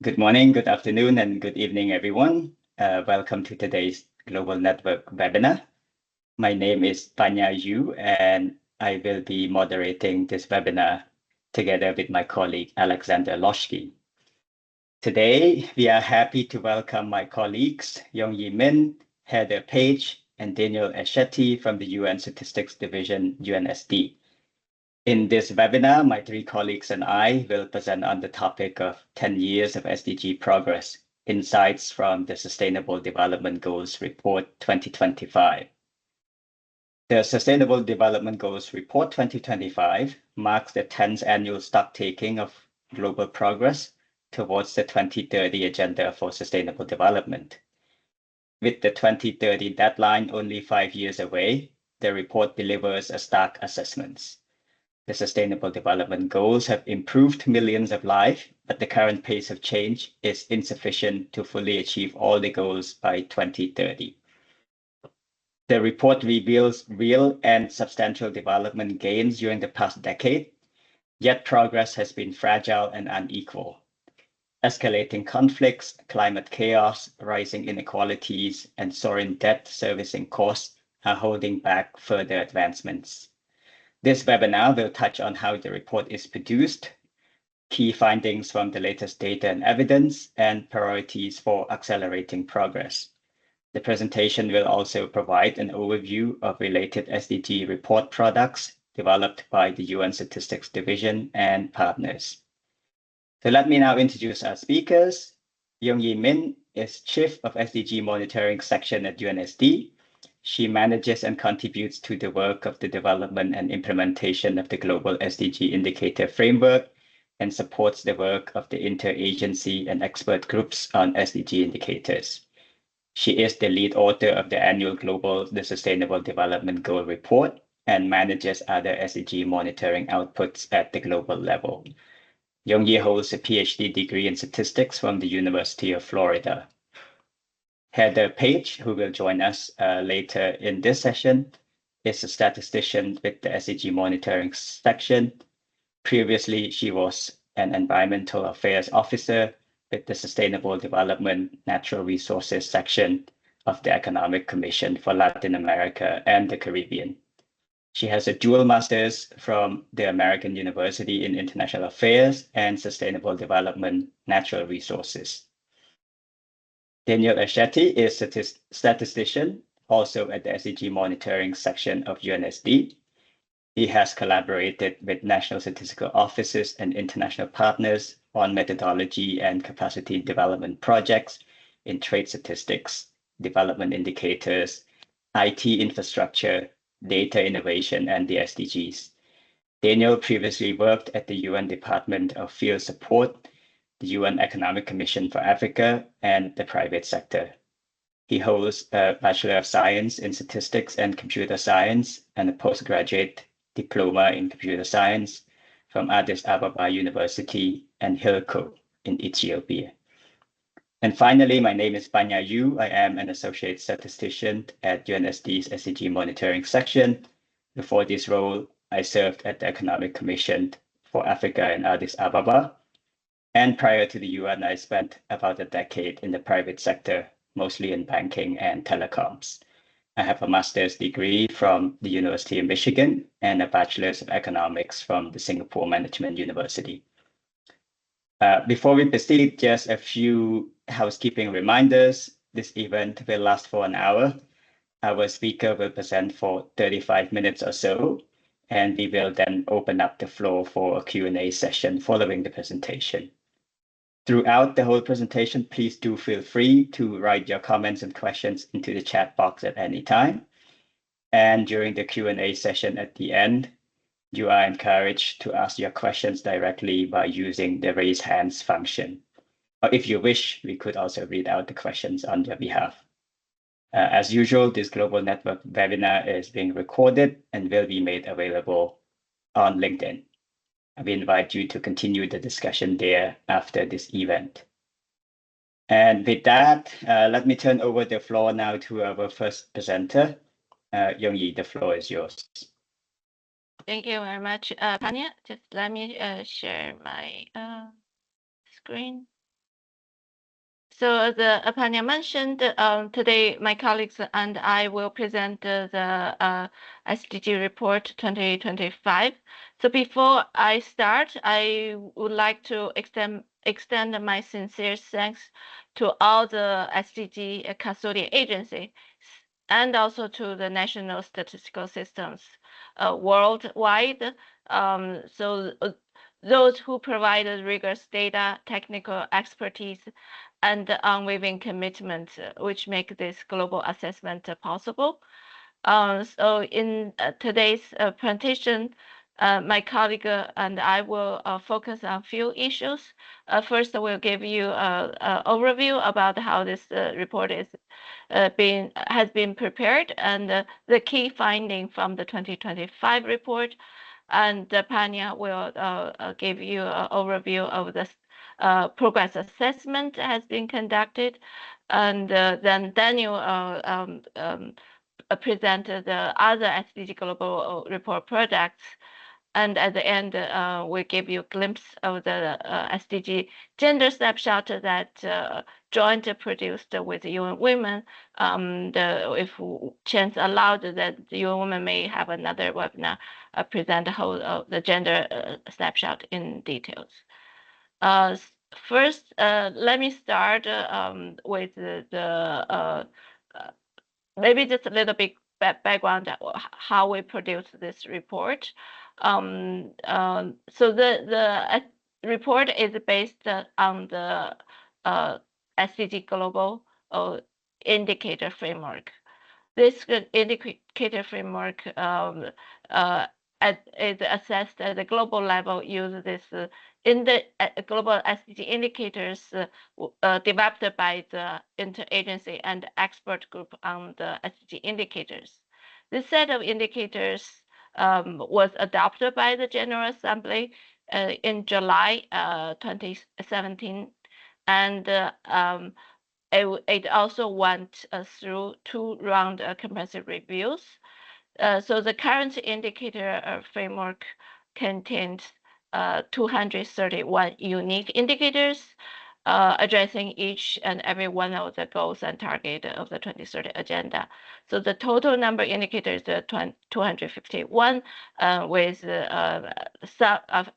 Good morning, good afternoon, and good evening, everyone. Welcome to today's Global Network webinar. My name is Panya Yu, and I will be moderating this webinar together with my colleague, Alexander Loschke. Today, we are happy to welcome my colleagues, Yongyi Min, Heather Page, and Daniel Eschetti from the UN Statistics Division, UNSD. In this webinar, my three colleagues and I will present on the topic of 10 years of SDG progress, insights from the Sustainable Development Goals Report 2025. The Sustainable Development Goals Report 2025 marks the 10th annual stocktaking of global progress towards the 2030 Agenda for Sustainable Development. With the 2030 deadline only 5 years away, the report delivers a stark assessment. The Sustainable Development Goals have improved millions of lives, but the current pace of change is insufficient to fully achieve all the goals by 2030. The report reveals real and substantial development gains during the past decade, yet progress has been fragile and unequal. Escalating conflicts, climate chaos, rising inequalities, and soaring debt servicing costs are holding back further advancements. This webinar will touch on how the report is produced, key findings from the latest data and evidence, and priorities for accelerating progress. The presentation will also provide an overview of related SDG report products developed by the UN Statistics Division and partners. So let me now introduce our speakers. Yongyi Min is Chief of SDG Monitoring Section at UNSD. She manages and contributes to the work of the development and implementation of the global SDG indicator framework and supports the work of the interagency and expert groups on SDG indicators. She is the lead author of the annual the Sustainable Development Goal Report and manages other SDG monitoring outputs at the global level. Yongyi holds a PhD degree in statistics from the University of Florida. Heather Page, who will join us later in this session, is a statistician with the SDG monitoring section. Previously, she was an environmental affairs officer with the Sustainable Development Natural Resources section of the Economic Commission for Latin America and the Caribbean. She has a dual master's from the American University in International Affairs and Sustainable Development Natural Resources. Daniel Eschetti is a statistician, also at the SDG monitoring section of UNSD. He has collaborated with national statistical offices and international partners on methodology and capacity development projects in trade statistics, development indicators, IT infrastructure, data innovation, and the SDGs. Daniel previously worked at the UN Department of Field Support, the UN Economic Commission for Africa, and the private sector. He holds a Bachelor of Science in Statistics and Computer Science and a postgraduate diploma in Computer Science from Addis Ababa University and Hilco in Ethiopia. And finally, my name is Panya Yu. I am an associate statistician at UNSD's SDG monitoring section. Before this role, I served at the Economic Commission for Africa in Addis Ababa. And prior to the UN, I spent about a decade in the private sector, mostly in banking and telecoms. I have a master's degree from the University of Michigan and a bachelor's of economics from the Singapore Management University. Before we proceed, just a few housekeeping reminders. This event will last for an hour. Our speaker will present for 35 minutes or so, and we will then open up the floor for a Q&A session following the presentation. Throughout the whole presentation, please do feel free to write your comments and questions into the chat box at any time. And during the Q&A session at the end, you are encouraged to ask your questions directly by using the raise hands function. Or if you wish, we could also read out the questions on your behalf. As usual, this Global Network webinar is being recorded and will be made available on LinkedIn. We invite you to continue the discussion there after this event. And with that, let me turn over the floor now to our first presenter. Yongyi, the floor is yours. Thank you very much, Panya. Just let me share my screen. So as Apanya mentioned, today my colleagues and I will present the SDG report 2025. So before I start, I would like to extend my sincere thanks to all the SDG custodian agencies and also to the national statistical systems worldwide. Those who provided rigorous data, technical expertise, and the unwavering commitment which make this global assessment possible. So in today's presentation, my colleague and I will focus on a few issues. First, we'll give you an overview about how this report has been prepared and the key finding from the 2025 report. And Panya will give you an overview of the progress assessment has been conducted, and then Daniel presented the other SDG Global Report products. And at the end, we give you a glimpse of the SDG gender snapshot that joint produced with UN Women. If chance allowed, that the UN Women may have another webinar present the whole the gender snapshot in details. First, let me start with maybe just a little bit background how we produced this report. So the report is based on the SDG Global Indicator Framework. This indicator framework is assessed at the global level, uses this in the global SDG indicators developed by the interagency and expert group on the SDG indicators. This set of indicators was adopted by the General Assembly in July 2017, and it also went through 2 round comprehensive reviews. So the current indicator framework contains 231 unique indicators addressing each and every one of the goals and targets of the 2030 agenda. So the total number of indicators is 251, with a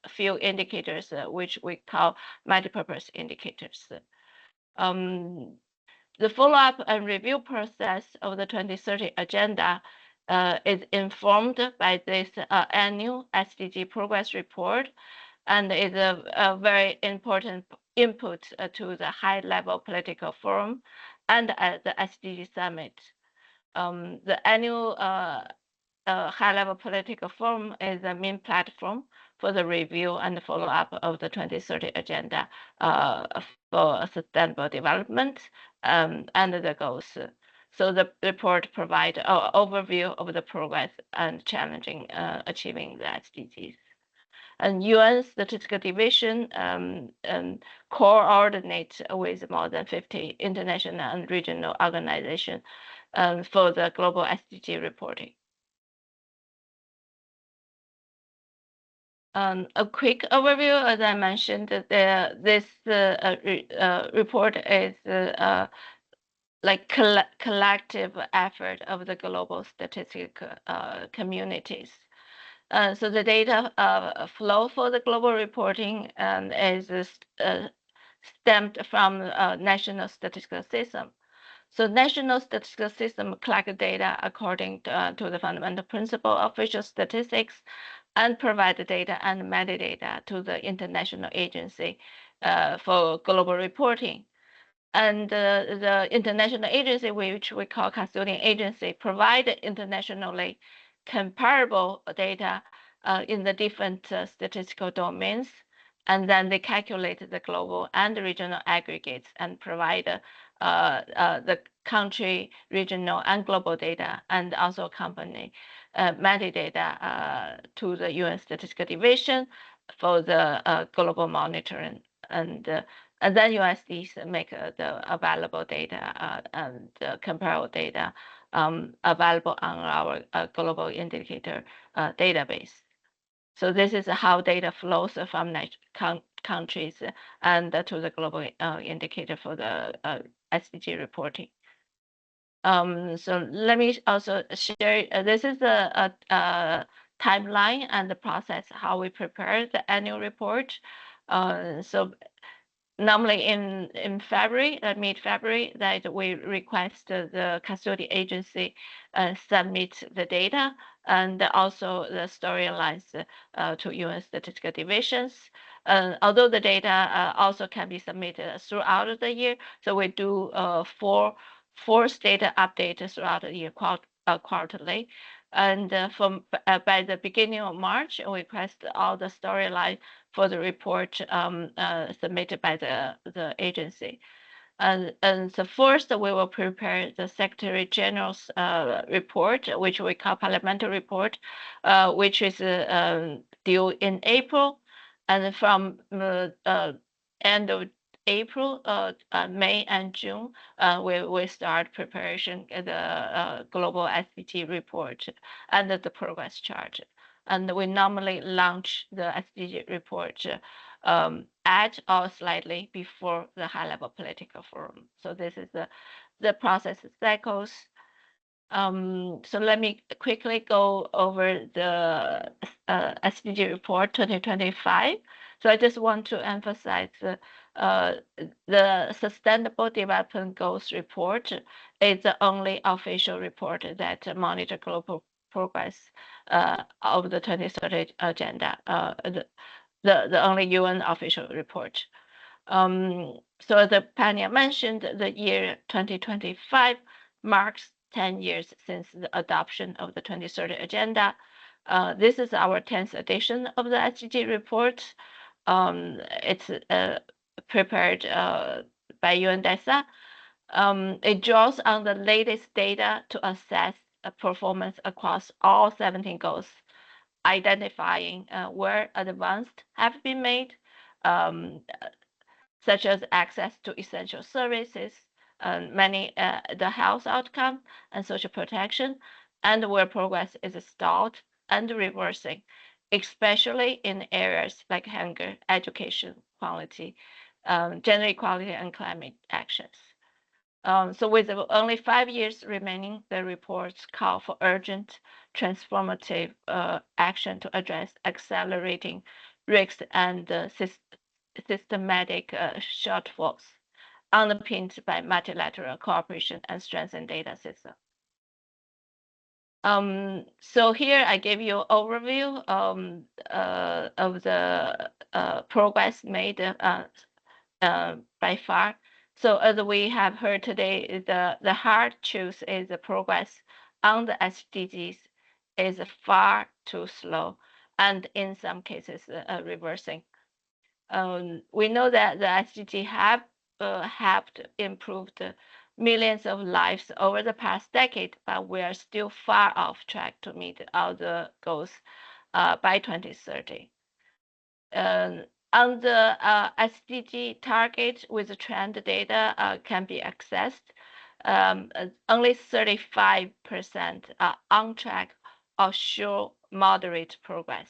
few indicators which we call multipurpose indicators. The follow-up and review process of the 2030 agenda is informed by this annual SDG progress report and is a very important input to the high-level political forum and at the SDG summit. The annual high-level political forum is the main platform for the review and follow-up of the 2030 agenda for sustainable development and the goals. So the report provides an overview of the progress and challenging achieving the SDGs. And UN Statistical Division coordinates with more than 50 international and regional organizations for the global SDG reporting. A quick overview, as I mentioned, this report is like collective effort of the global statistic communities. So the data flow for the global reporting is stemmed from national statistical system. So national statistical system collect data according to the fundamental principle of official statistics and provide the data and metadata to the international agency for global reporting. And the international agency, which we call custodian agency, provide internationally comparable data in the different statistical domains. And then they calculate the global and regional aggregates and provide the country, regional, and global data, and also accompany metadata to the UN Statistical Division for the global monitoring. And then USDs make the available data and comparable data available on our global indicator database. So this is how data flows from countries and to the global indicator for the SDG reporting. So let me also share, this is a timeline and the process, how we prepare the annual report. So normally in February, mid-February, that we request the custody agency submit the data and also the storylines to UN statistical divisions. Although the data also can be submitted throughout the year, so we do four data updates throughout the year quarterly. And by the beginning of March, we request all the storyline for the report submitted by the agency. And so first, we will prepare the Secretary General's report, which we call parliamentary report, which is due in April. And from end of April, May and June, we start preparation of the global SDG report and the progress chart. And we normally launch the SDG report at or slightly before the high-level political forum. So this is the process cycles. So let me quickly go over the SDG report 2025. So I just want to emphasize the Sustainable Development Goals report is the only official report that monitor global progress of the 2030 agenda. The only UN official report. So as Pania mentioned, the year 2025 marks 10 years since the adoption of the 2030 agenda. This is our 10th edition of the SDG report. It's prepared by UNDESA. It draws on the latest data to assess performance across all 17 goals, identifying where advanced have been made, such as access to essential services, the health outcome and social protection, and where progress is stalled and reversing, especially in areas like hunger, education, quality, gender equality, and climate actions. So with only 5 years remaining, the reports call for urgent transformative action to address accelerating risks and systematic shortfalls underpinned by multilateral cooperation and strengthened data system. So here I give you an overview of the progress made by far. So as we have heard today, the hard truth is the progress on the SDGs is far too slow and in some cases reversing. We know that the SDG have helped improve millions of lives over the past decade, but we are still far off track to meet all the goals by 2030. On the SDG target with the trend data can be accessed, only 35% are on track or show moderate progress.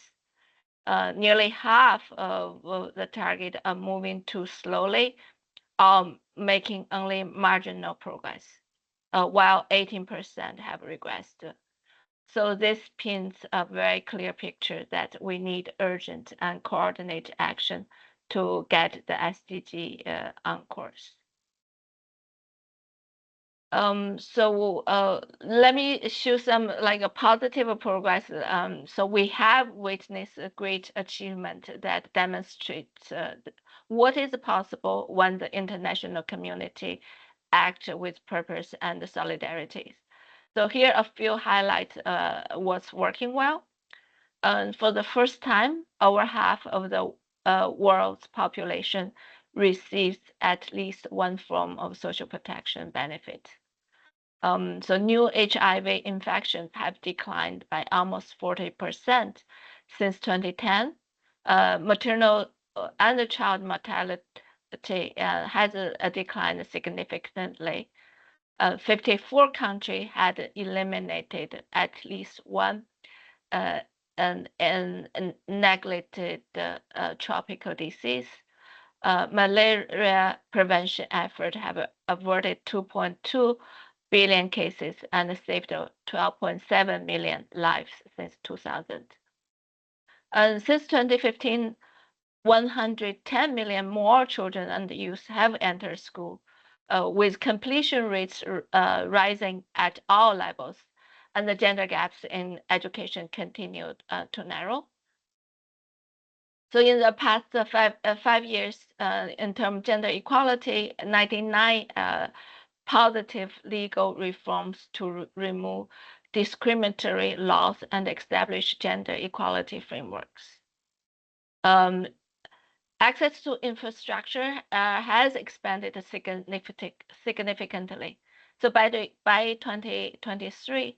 Nearly half of the target are moving too slowly or making only marginal progress, while 18% have regressed. So this paints a very clear picture that we need urgent and coordinated action to get the SDG on course. So let me show some like a positive progress. So we have witnessed a great achievement that demonstrates what is possible when the international community acts with purpose and solidarity. So here a few highlights what's working well. For the first time, over half of the world's population receives at least one form of social protection benefit. So new HIV infections have declined by almost 40% since 2010. Maternal and child mortality has declined significantly. 54 countries had eliminated at least one and neglected tropical disease. Malaria prevention effort have averted 2.2 billion cases and saved 12.7 million lives since 2000. And since 2015, 110 million more children and youth have entered school, with completion rates rising at all levels, and the gender gaps in education continued to narrow. So in the past 5 years, in terms of gender equality, 99 positive legal reforms to remove discriminatory laws and establish gender equality frameworks. Access to infrastructure has expanded significantly. So by 2023,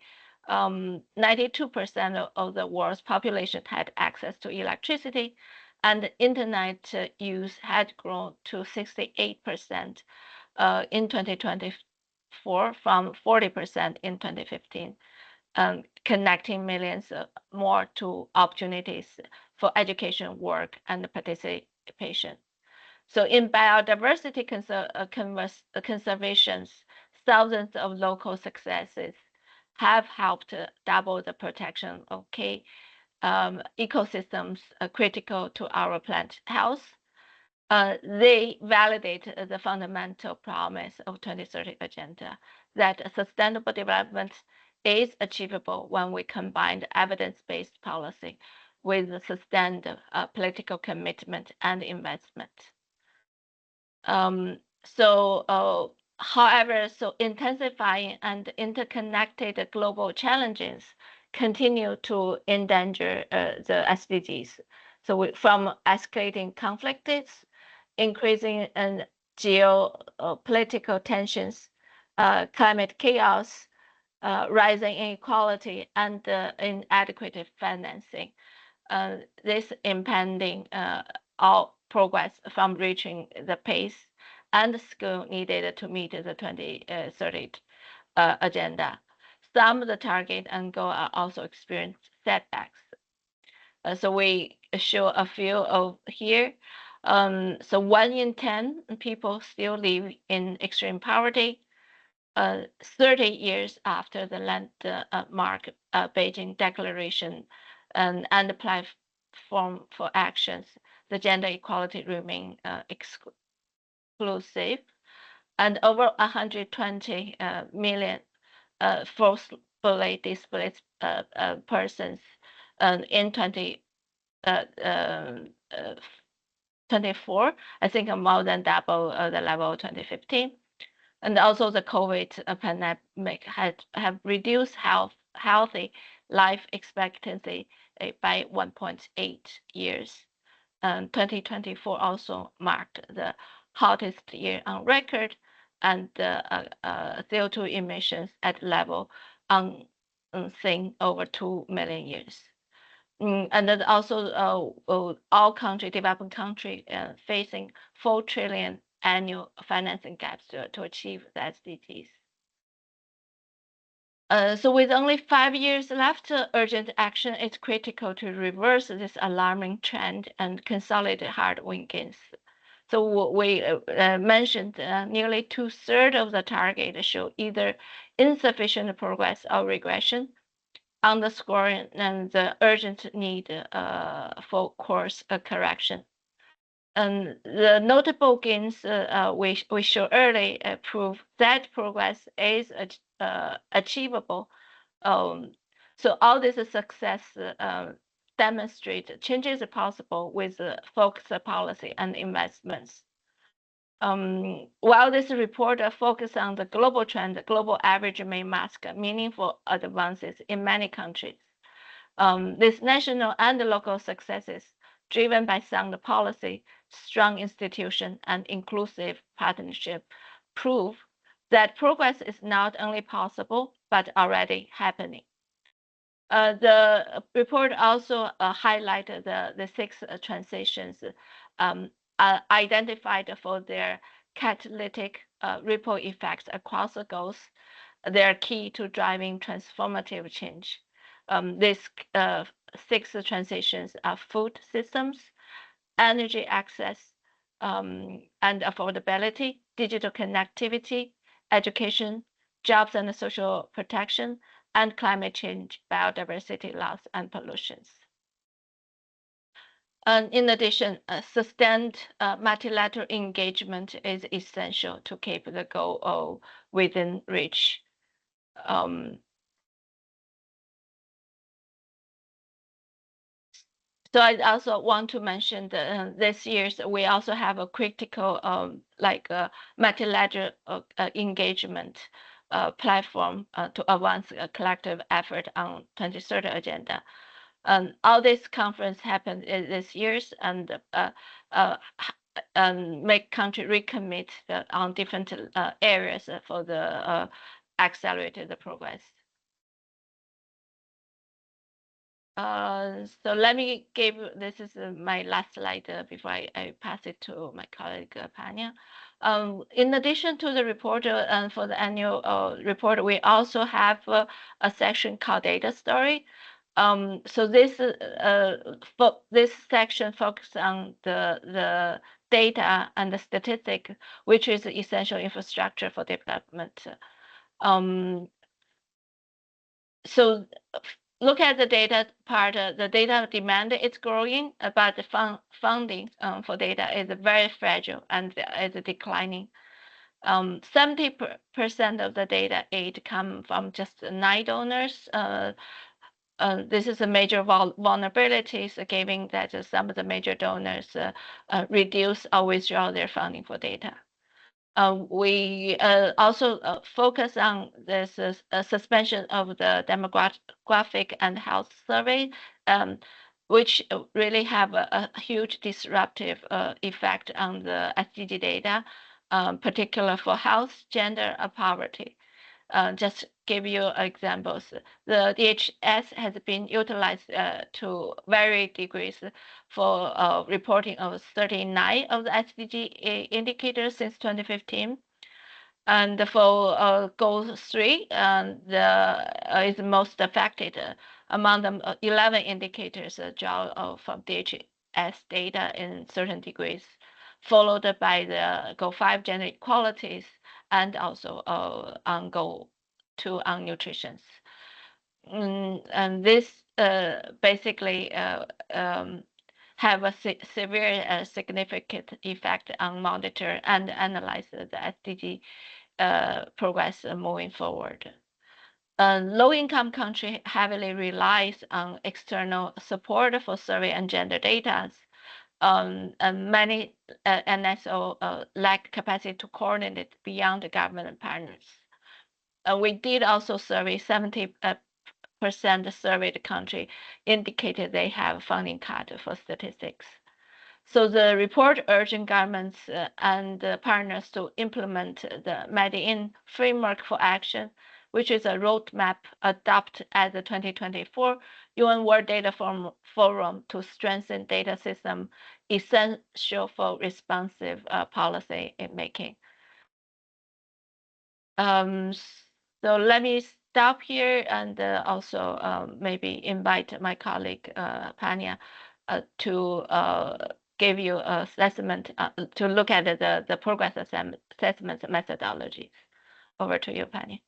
92% of the world's population had access to electricity, and internet use had grown to 68% in 2024 from 40% in 2015, connecting millions more to opportunities for education, work, and participation. So in biodiversity conservations, thousands of local successes have helped double the protection of key ecosystems critical to our plant health. They validate the fundamental promise of 2030 agenda that sustainable development is achievable when we combine evidence-based policy with sustained political commitment and investment. However, intensifying and interconnected global challenges continue to endanger the SDGs. So from escalating conflicts, increasing geopolitical tensions, climate chaos, rising inequality, and inadequate financing. This impending all progress from reaching the pace and scale needed to meet the 2030 agenda. Some of the target and goal are also experienced setbacks. So we show a few of here. So 1 in 10 people still live in extreme poverty. 30 years after the landmark Beijing Declaration and the platform for actions, the gender equality remain exclusive, and over 120 million forcibly displaced persons in 2024, I think more than double the level of 2015. And also the COVID pandemic have reduced healthy life expectancy by 1.8 years. 2024 also marked the hottest year on record, and CO2 emissions at level unseen over 2 million years. And then also all developing country facing 4 trillion annual financing gaps to achieve the SDGs. So with only 5 years left, urgent action is critical to reverse this alarming trend and consolidate hard-won gains. So we mentioned nearly 2/3 of the target show either insufficient progress or regression, underscoring the urgent need for course correction. And the notable gains we show early prove that progress is achievable. So all this success demonstrate changes are possible with focused policy and investments. While this report focuses on the global trend, the global average may mask meaningful advances in many countries. These national and local successes, driven by sound policy, strong institution, and inclusive partnership, prove that progress is not only possible, but already happening. The report also highlighted the 6 transitions identified for their catalytic ripple effects across the goals. They are key to driving transformative change. These 6 transitions are food systems, energy access, and affordability, digital connectivity, education, jobs and social protection, and climate change, biodiversity loss, and pollutions. And in addition, sustained multilateral engagement is essential to keep the goal within reach. So I also want to mention that this year's we also have a critical multilateral engagement platform to advance a collective effort on 2030 agenda. All this conference happened this year's and make country recommit on different areas for the accelerated progress. So let me give, this is my last slide before I pass it to my colleague Pania. In addition to the report and for the annual report, we also have a section called data story. So this section focuses on the data and the statistic, which is essential infrastructure for development. So look at the data part. The data demand is growing, but the funding for data is very fragile and is declining. 70% of the data aid come from just 9 donors. This is a major vulnerabilities, given that some of the major donors reduce or withdraw their funding for data. We also focus on this suspension of the demographic and health survey, which really have a huge disruptive effect on the SDG data, particular for health, gender, and poverty. Just give you examples. The DHS has been utilized to varying degrees for reporting of 39 of the SDG indicators since 2015. And for goal 3, is most affected. Among them, 11 indicators draw from DHS data in certain degrees, followed by the goal 5 gender equalities, and also on goal 2 on nutrition. And this basically have a severe significant effect on monitor and analyze the SDG progress moving forward. Low-income country heavily relies on external support for survey and gender data. And many NSO lack capacity to coordinate beyond the government partners. We did also survey 70% surveyed country indicated they have funding cut for statistics. So the report urging governments and partners to implement the Made-in Framework for Action, which is a roadmap adopted at the 2024 UN World Data Forum to strengthen data system essential for responsive policy making. So let me stop here and also maybe invite my colleague Pania to give you an assessment to look at the progress assessment methodologies. Over to you, Pania.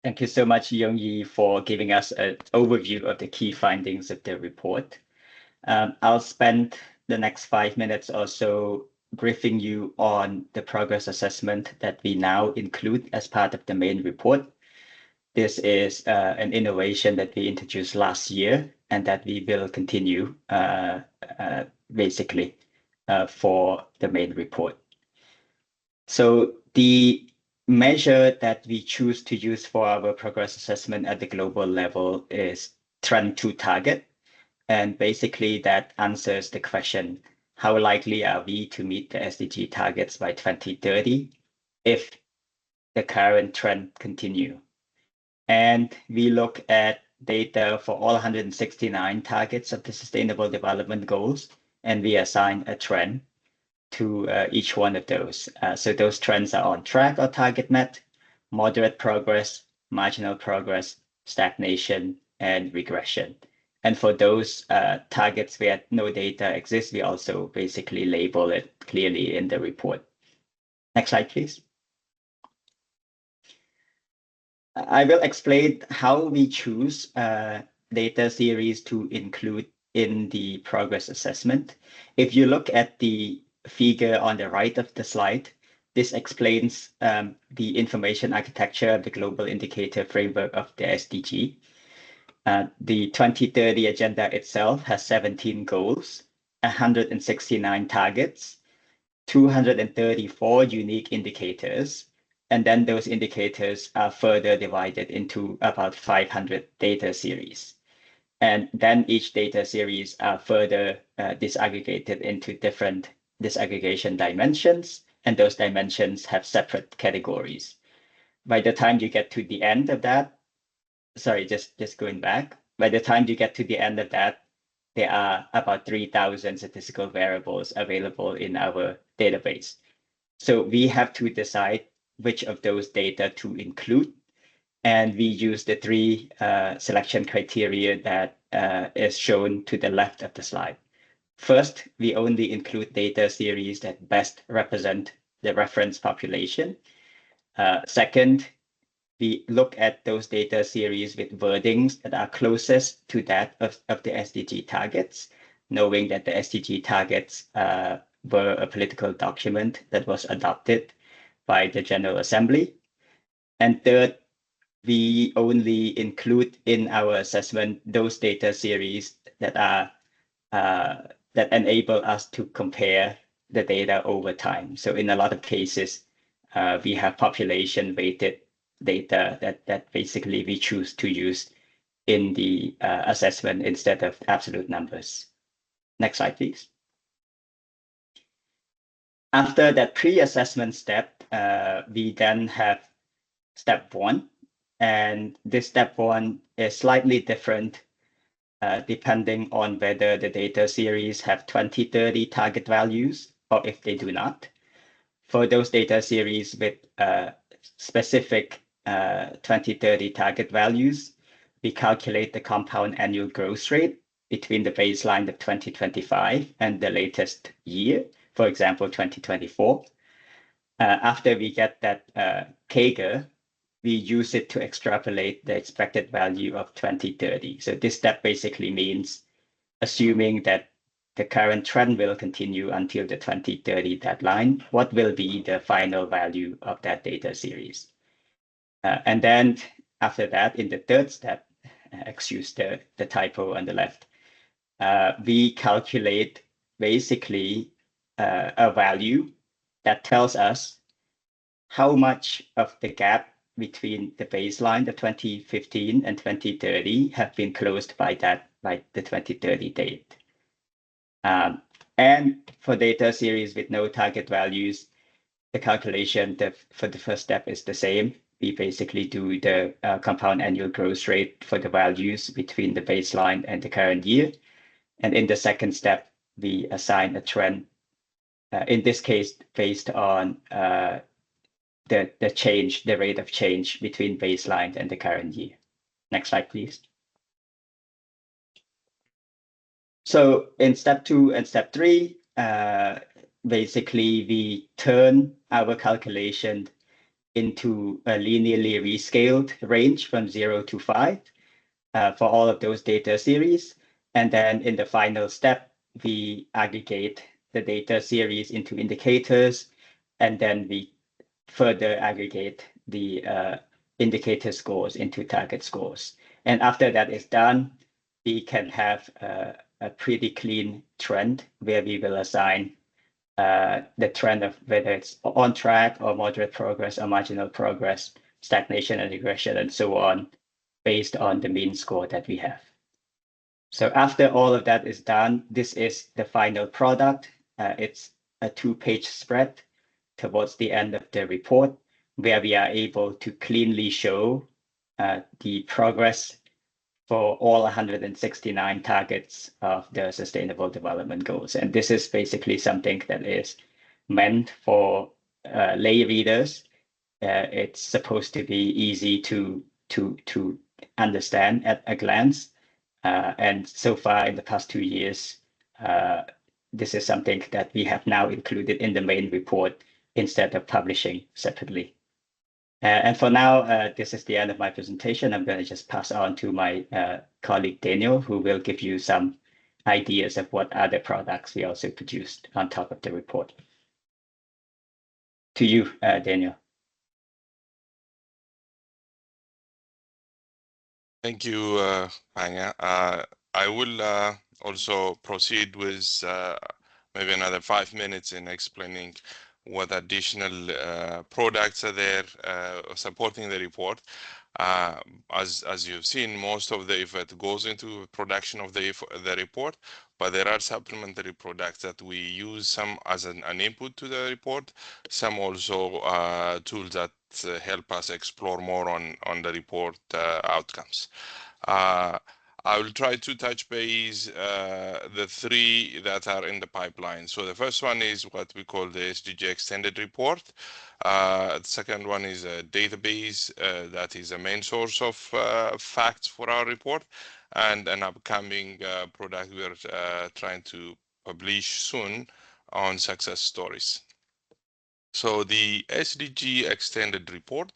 Thank you so much, Young-Yi, for giving us an overview of the key findings of the report. I'll spend the next 5 minutes or so briefing you on the progress assessment that we now include as part of the main report. This is an innovation that we introduced last year and that we will continue basically for the main report. So the measure that we choose to use for our progress assessment at the global level is Trend to Target. And basically that answers the question, how likely are we to meet the SDG targets by 2030 if the current trend continue? And we look at data for all 169 targets of the Sustainable Development Goals, and we assign a trend to each one of those. So those trends are on track or target met, moderate progress, marginal progress, stagnation, and regression. And for those targets where no data exists, we also basically label it clearly in the report. Next slide, please. I will explain how we choose data series to include in the progress assessment. If you look at the figure on the right of the slide, this explains the information architecture of the global indicator framework of the SDG. The 2030 agenda itself has 17 goals, 169 targets, 234 unique indicators, and then those indicators are further divided into about 500 data series. And then each data series are further disaggregated into different disaggregation dimensions, and those dimensions have separate categories. By the time you get to the end of that, sorry, just going back, by the time you get to the end of that, there are about 3,000 statistical variables available in our database. So we have to decide which of those data to include. And we use the three selection criteria that is shown to the left of the slide. First, we only include data series that best represent the reference population. Second, we look at those data series with wordings that are closest to that of the SDG targets, knowing that the SDG targets were a political document that was adopted by the General Assembly. And third, we only include in our assessment those data series that are that enable us to compare the data over time. So in a lot of cases, we have population weighted data that basically we choose to use in the assessment instead of absolute numbers. Next slide, please. After that pre-assessment step, we then have step one. And this step one is slightly different depending on whether the data series have 2030 target values or if they do not. For those data series with specific 2030 target values, we calculate the compound annual growth rate between the baseline of 2025 and the latest year, for example, 2024. After we get that CAGR, we use it to extrapolate the expected value of 2030. So this step basically means assuming that the current trend will continue until the 2030 deadline, what will be the final value of that data series? And then after that, in the third step, excuse the typo on the left, we calculate basically a value that tells us how much of the gap between the baseline, the 2015 and 2030 have been closed by the 2030 date. And for data series with no target values, the calculation for the first step is the same. We basically do the compound annual growth rate for the values between the baseline and the current year. And in the second step, we assign a trend, in this case, based on the rate of change between baseline and the current year. Next slide, please. So in step two and step three, basically we turn our calculation into a linearly rescaled range from 0 to 5 for all of those data series. And then in the final step, we aggregate the data series into indicators, and then we further aggregate the indicator scores into target scores. And after that is done, we can have a pretty clean trend where we will assign the trend of whether it's on track or moderate progress or marginal progress, stagnation and regression, and so on, based on the mean score that we have. So after all of that is done, this is the final product. It's a 2-page spread towards the end of the report, where we are able to cleanly show the progress for all 169 targets of the Sustainable Development Goals. And this is basically something that is meant for lay readers. It's supposed to be easy to understand at a glance. And so far in the past 2 years, this is something that we have now included in the main report instead of publishing separately. And for now, this is the end of my presentation. I'm going to just pass on to my colleague Daniel, who will give you some ideas of what other products we also produced on top of the report. To you, Daniel. Thank you, Anya. I will also proceed with maybe another 5 minutes in explaining what additional products are there supporting the report. As you've seen, most of the effort goes into production of the report, but there are supplementary products that we use, some as an input to the report, some also tools that help us explore more on the report outcomes. I will try to touch base the three that are in the pipeline. So the first one is what we call the SDG extended report. The second one is a database that is a main source of facts for our report, and an upcoming product we are trying to publish soon on success stories. So the SDG extended report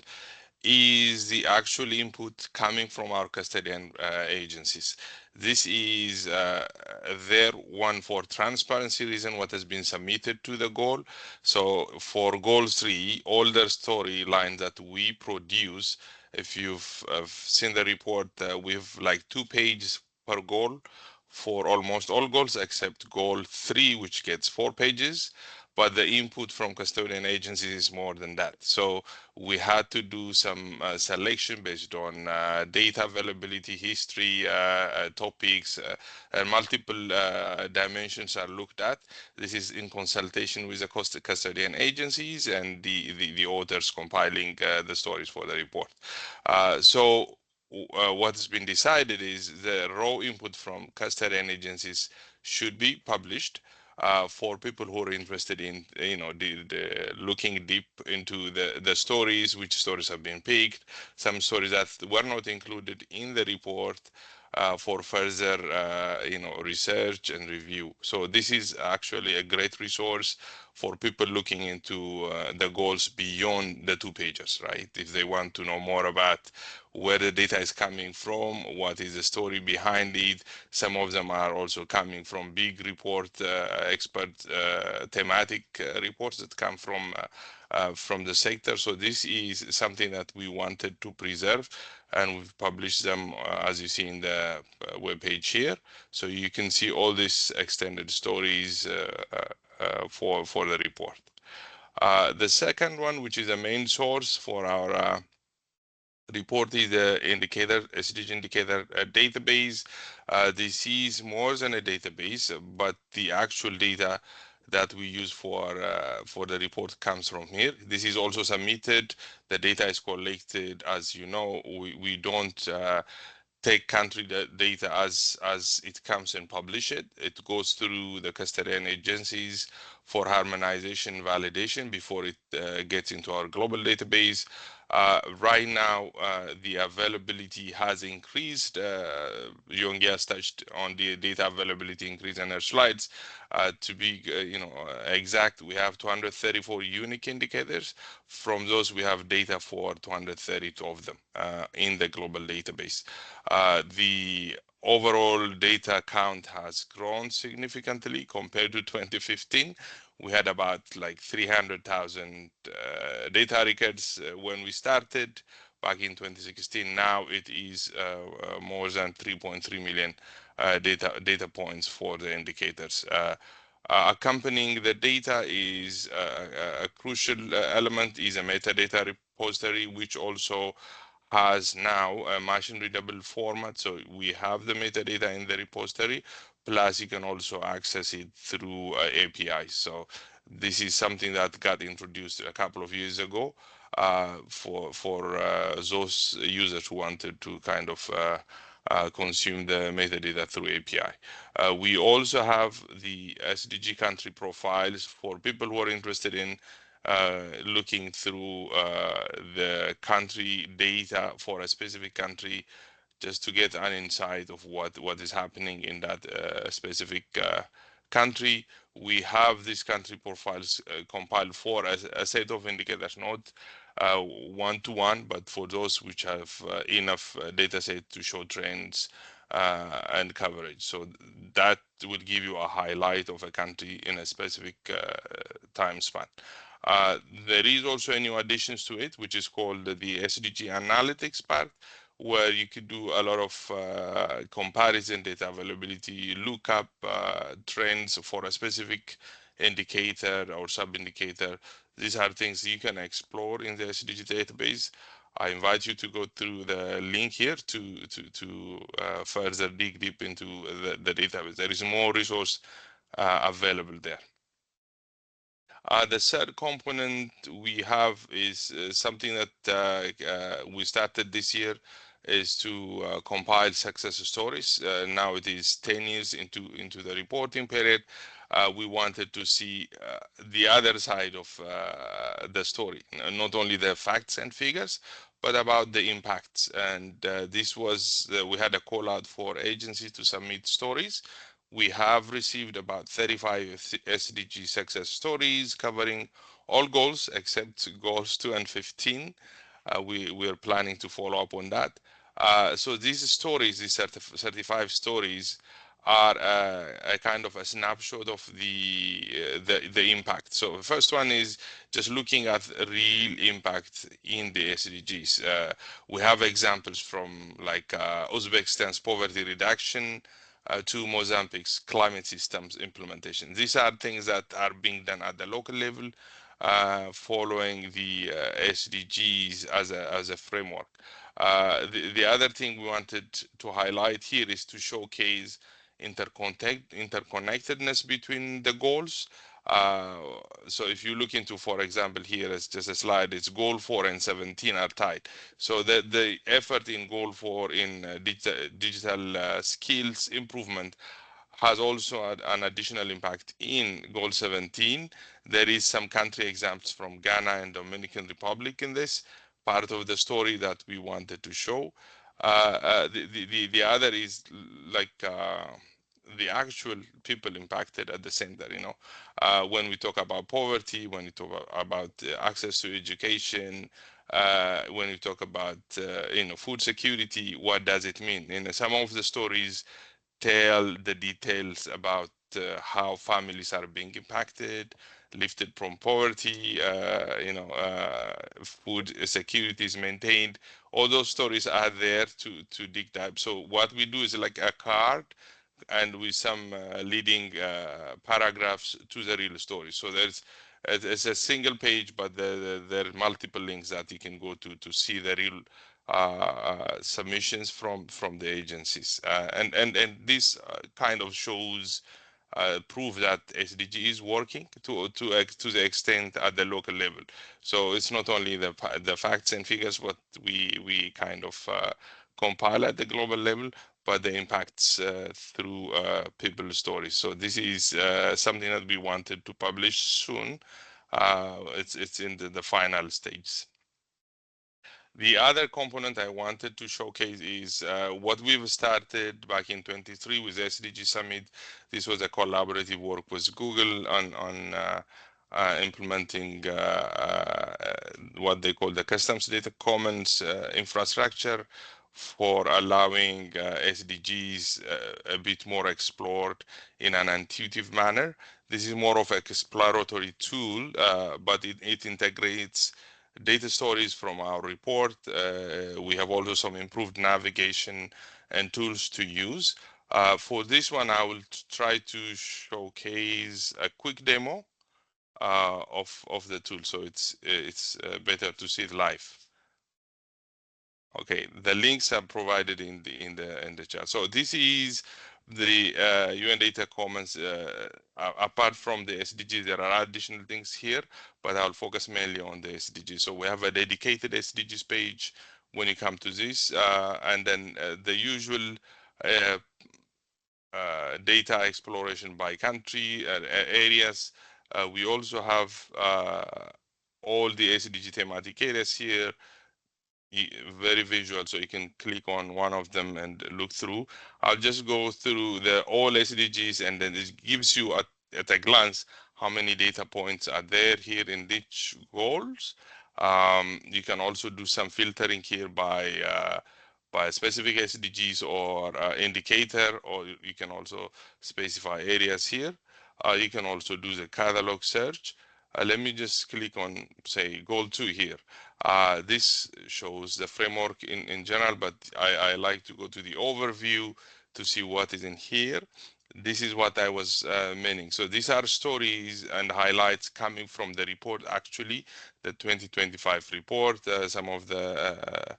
is the actual input coming from our custodian agencies. This is their one for transparency reason what has been submitted to the goal. So for goal 3, all the storylines that we produce, if you've seen the report, we've like 2 pages per goal for almost all goals except goal 3, which gets 4 pages. But the input from custodian agencies is more than that. So we had to do some selection based on data availability, history, topics, and multiple dimensions are looked at. This is in consultation with the custodian agencies and the authors compiling the stories for the report. So what's been decided is the raw input from custodian agencies should be published for people who are interested in, looking deep into the stories, which stories have been picked, some stories that were not included in the report for further, research and review. So this is actually a great resource for people looking into the goals beyond the 2 pages, right? If they want to know more about where the data is coming from, what is the story behind it. Some of them are also coming from big report, expert thematic reports that come from the sector. So this is something that we wanted to preserve, and we've published them as you see in the webpage here. So you can see all these extended stories for the report. The second one, which is a main source for our report, is the SDG indicator database. This is more than a database, but the actual data that we use for the report comes from here. This is also submitted. The data is collected. As you know, we don't take country data as it comes and publish it. It goes through the custodian agencies for harmonization validation before it gets into our global database. Right now, the availability has increased. Yongi has touched on the data availability increase in her slides. To be exact, we have 234 unique indicators. From those, we have data for 232 of them in the global database. The overall data count has grown significantly compared to 2015. We had about like 300,000 data records when we started back in 2016. Now it is more than 3.3 million data points for the indicators. Accompanying the data is a crucial element is a metadata repository, which also has now a machine readable format. So we have the metadata in the repository, plus you can also access it through APIs. So this is something that got introduced a couple of years ago for those users who wanted to kind of consume the metadata through API. We also have the SDG country profiles for people who are interested in looking through the country data for a specific country just to get an insight of what is happening in that specific country. We have these country profiles compiled for a set of indicators, not one-to-one, but for those which have enough data set to show trends and coverage. So that will give you a highlight of a country in a specific time span. There is also a new additions to it, which is called the SDG analytics part, where you could do a lot of comparison data availability, look up trends for a specific indicator or sub-indicator. These are things you can explore in the SDG database. I invite you to go through the link here to further dig deep into the database. There is more resource available there. The third component we have is something that we started this year, is to compile success stories. Now it is 10 years into the reporting period. We wanted to see the other side of the story, not only the facts and figures, but about the impacts. And this was, we had a call out for agencies to submit stories. We have received about 35 SDG success stories covering all goals except goals 2 and 15. We are planning to follow up on that. So these stories, these 35 stories, are a kind of a snapshot of the impact. So the first one is just looking at real impact in the SDGs. We have examples from like Uzbekistan's poverty reduction to Mozambique's climate systems implementation. These are things that are being done at the local level, following the SDGs as a framework. The other thing we wanted to highlight here is to showcase interconnectedness between the goals. So if you look into, for example, here it's just a slide, it's goal 4 and 17 are tied. So the effort in goal 4 in digital skills improvement has also an additional impact in goal 17. There is some country examples from Ghana and Dominican Republic in this part of the story that we wanted to show. The other is like the actual people impacted at the center, when we talk about poverty, when we talk about access to education, when we talk about food security, what does it mean? Some of the stories tell the details about how families are being impacted, lifted from poverty, food security is maintained. All those stories are there to dig deep. So what we do is like a card and with some leading paragraphs to the real story. So it's a single page, but there are multiple links that you can go to see the real submissions from the agencies, and this kind of shows prove that SDG is working to the extent at the local level. So it's not only the facts and figures what we kind of compile at the global level, but the impacts through people's stories. So this is something that we wanted to publish soon. It's in the final stage. The other component I wanted to showcase is what we've started back in 23 with SDG Summit. This was a collaborative work with Google on implementing what they call the Customs Data Commons infrastructure for allowing SDGs a bit more explored in an intuitive manner. This is more of an exploratory tool, but it integrates data stories from our report. We have also some improved navigation and tools to use. For this one, I will try to showcase a quick demo of the tool, so it's better to see it live. Okay, the links are provided in the chat. So this is the UN Data Commons. Apart from the SDG, there are additional things here, but I'll focus mainly on the SDG. So we have a dedicated SDGs page when you come to this, and then the usual data exploration by country areas. We also have all the SDG thematic areas here. very visual, so you can click on one of them and look through. I'll just go through the all SDGs, and then it gives you at a glance how many data points are there here in each goals. You can also do some filtering here by specific SDGs or indicator, or you can also specify areas here. You can also do the catalog search. Let me just click on, say, goal 2 here. This shows the framework in general, but I like to go to the overview to see what is in here. This is what I was meaning. So these are stories and highlights coming from the report, actually, the 2025 report. Some of the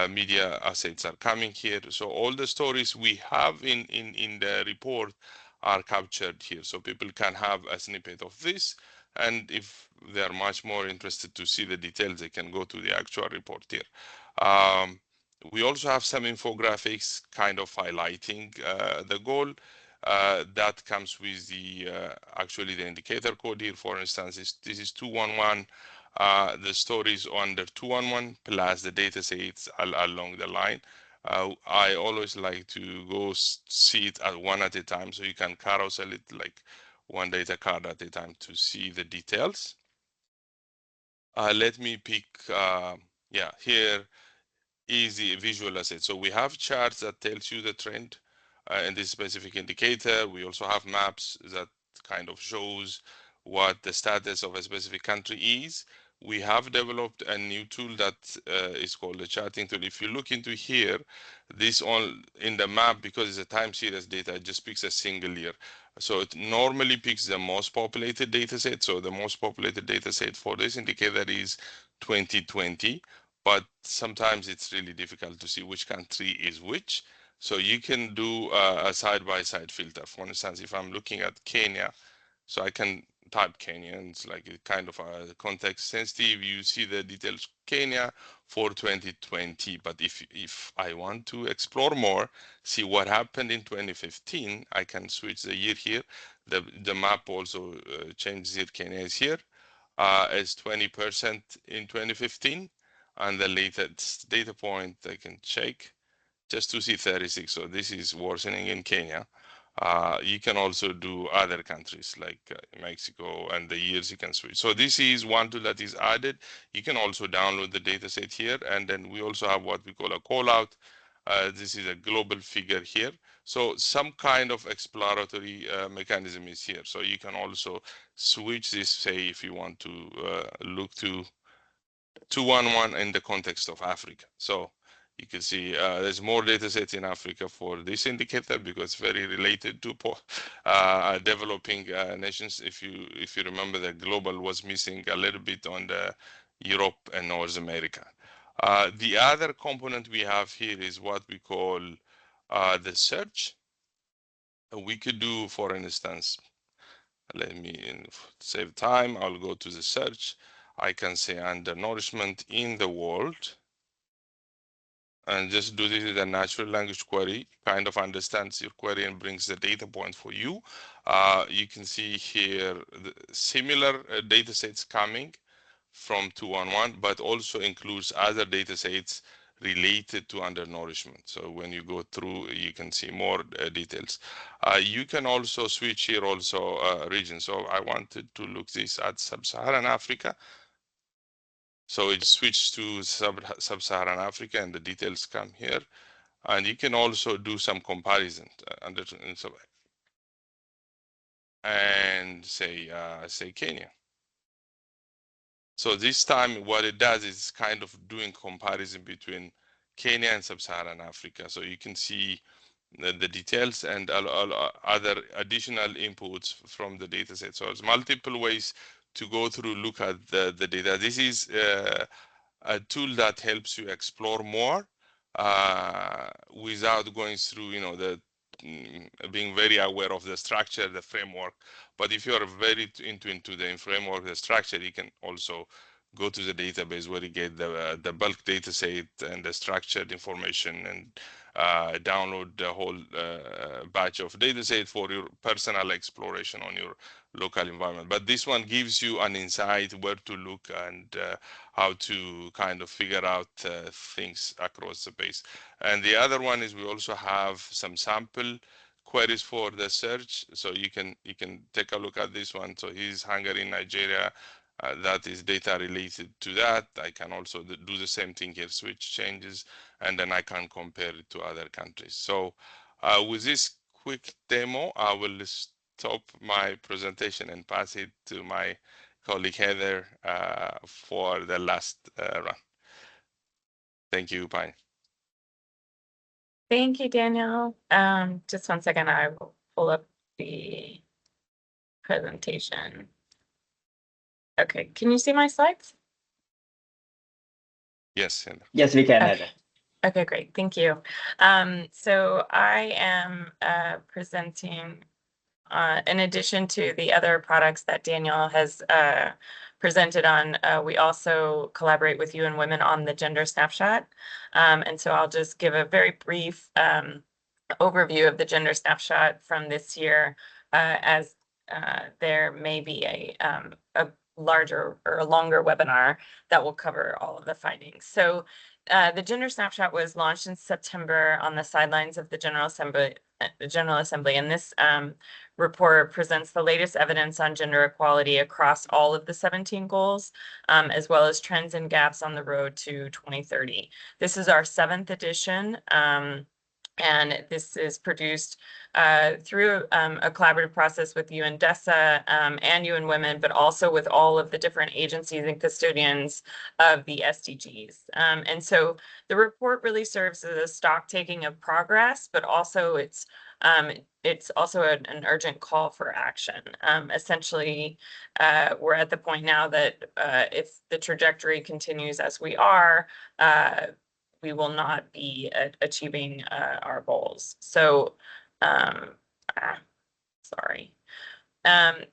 media assets are coming here. So all the stories we have in the report are captured here. So people can have a snippet of this. And if they are much more interested to see the details, they can go to the actual report here. We also have some infographics kind of highlighting the goal. That comes with the actually the indicator code here. For instance, this is 211. The stories under 211 plus the data sets along the line. I always like to go see it at one at a time, so you can carousel it like one data card at a time to see the details. Let me pick, yeah, here is the visual asset. So we have charts that tells you the trend in this specific indicator. We also have maps that kind of shows what the status of a specific country is. We have developed a new tool that is called the charting tool. If you look into here, this all in the map, because it's a time series data, it just picks a single year. So it normally picks the most populated data set. So the most populated data set for this indicator is 2020, but sometimes it's really difficult to see which country is which. So you can do a side-by-side filter. For instance, if I'm looking at Kenya, so I can type Kenya, and it's like a kind of a context sensitive. You see the details Kenya for 2020. But if I want to explore more, see what happened in 2015, I can switch the year here. The map also changes here. Kenya is here as 20% in 2015, and the latest data point I can check just to see 36. So this is worsening in Kenya. You can also do other countries like Mexico, and the years you can switch. So this is one tool that is added. You can also download the data set here. And then we also have what we call a call out. This is a global figure here. So some kind of exploratory mechanism is here. So you can also switch this, say, if you want to look to 211 in the context of Africa. So you can see there's more data sets in Africa for this indicator because it's very related to developing nations. If you remember, the global was missing a little bit on the Europe and North America. The other component we have here is what we call the search. We could do, for instance, let me save time. I'll go to the search. I can say undernourishment in the world, and just do this with a natural language query, kind of understands your query and brings the data point for you. You can see here the similar data sets coming from 211, but also includes other data sets related to undernourishment. So when you go through, you can see more details. You can also switch here also region. So I wanted to look this at Sub-Saharan Africa. So it switched to Sub-Saharan Africa, and the details come here. And you can also do some comparison and say Kenya. So this time what it does is kind of doing comparison between Kenya and Sub-Saharan Africa. So you can see the details and other additional inputs from the data set. So there's multiple ways to go through, look at the data. This is a tool that helps you explore more without going through, the being very aware of the structure, the framework. But if you are very into the framework, the structure, you can also go to the database where you get the bulk data set and the structured information, and download the whole batch of data set for your personal exploration on your local environment. But this one gives you an insight where to look and how to kind of figure out things across the base. And the other one is we also have some sample queries for the search, so you can take a look at this one. So is Hungary, Nigeria, that is data related to that. I can also do the same thing here, switch changes, and then I can compare it to other countries. So with this quick demo, I will stop my presentation and pass it to my colleague Heather for the last run. Thank you, Pine. Thank you, Daniel. Just 1 second, I will pull up the presentation. Okay, can you see my slides? Yes, Heather. Yes, we can, Okay. Heather. Okay, great. Thank you. So I am presenting, in addition to the other products that Daniel has presented on, we also collaborate with UN Women on the gender snapshot. And so I'll just give a very brief overview of the gender snapshot from this year, as there may be a larger or a longer webinar that will cover all of the findings. So the gender snapshot was launched in September on the sidelines of the General Assembly, and this report presents the latest evidence on gender equality across all of the 17 goals, as well as trends and gaps on the road to 2030. This is our 7th edition. And this is produced through a collaborative process with UNDESA and UN Women, but also with all of the different agencies and custodians of the SDGs. And so the report really serves as a stock taking of progress, but also it's also an urgent call for action. Essentially, we're at the point now that if the trajectory continues as we are, we will not be achieving our goals. So, sorry.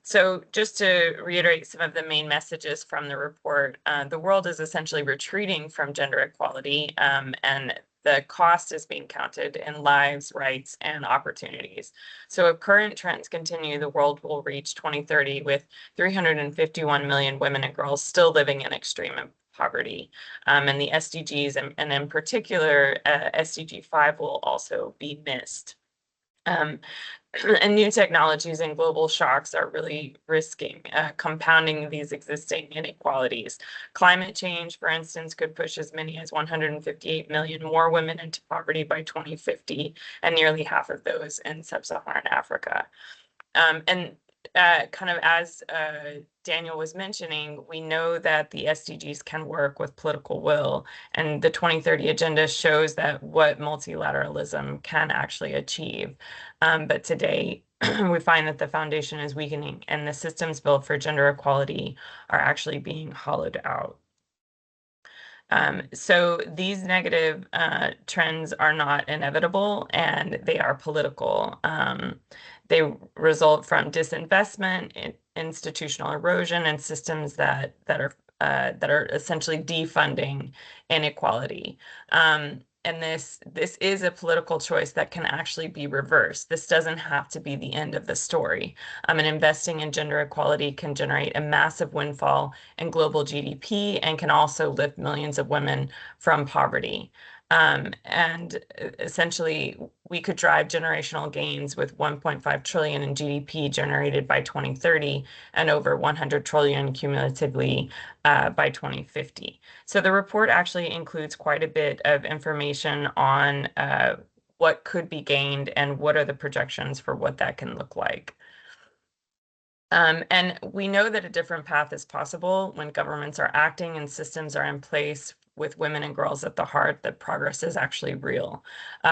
So just to reiterate some of the main messages from the report, the world is essentially retreating from gender equality, and the cost is being counted in lives, rights, and opportunities. So if current trends continue, the world will reach 2030 with 351 million women and girls still living in extreme poverty. And the SDGs, and in particular, SDG 5 will also be missed. And new technologies and global shocks are really risking compounding these existing inequalities. Climate change, for instance, could push as many as 158 million more women into poverty by 2050, and nearly half of those in sub-Saharan Africa. And kind of as Daniel was mentioning, we know that the SDGs can work with political will, and the 2030 agenda shows that what multilateralism can actually achieve. But today, we find that the foundation is weakening, and the systems built for gender equality are actually being hollowed out. So these negative trends are not inevitable, and they are political. They result from disinvestment, institutional erosion, and systems that are essentially defunding inequality. And this is a political choice that can actually be reversed. This doesn't have to be the end of the story. And investing in gender equality can generate a massive windfall in global GDP and can also lift millions of women from poverty. And essentially, we could drive generational gains with 1.5 trillion in GDP generated by 2030 and over 100 trillion cumulatively by 2050. So the report actually includes quite a bit of information on what could be gained and what are the projections for what that can look like. And we know that a different path is possible when governments are acting and systems are in place with women and girls at the heart, that progress is actually real.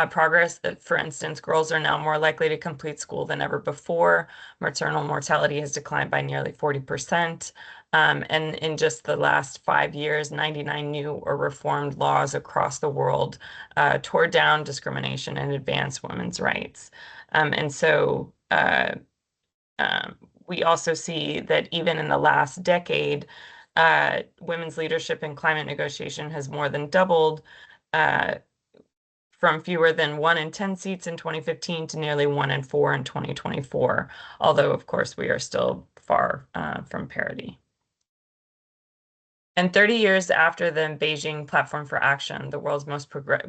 Progress that, for instance, girls are now more likely to complete school than ever before. Maternal mortality has declined by nearly 40%. And in just the last 5 years, 99 new or reformed laws across the world tore down discrimination and advanced women's rights. And so we also see that even in the last decade, women's leadership in climate negotiation has more than doubled from fewer than 1 in 10 seats in 2015 to nearly 1 in 4 in 2024, although, of course, we are still far from parity. And 30 years after the Beijing Platform for Action,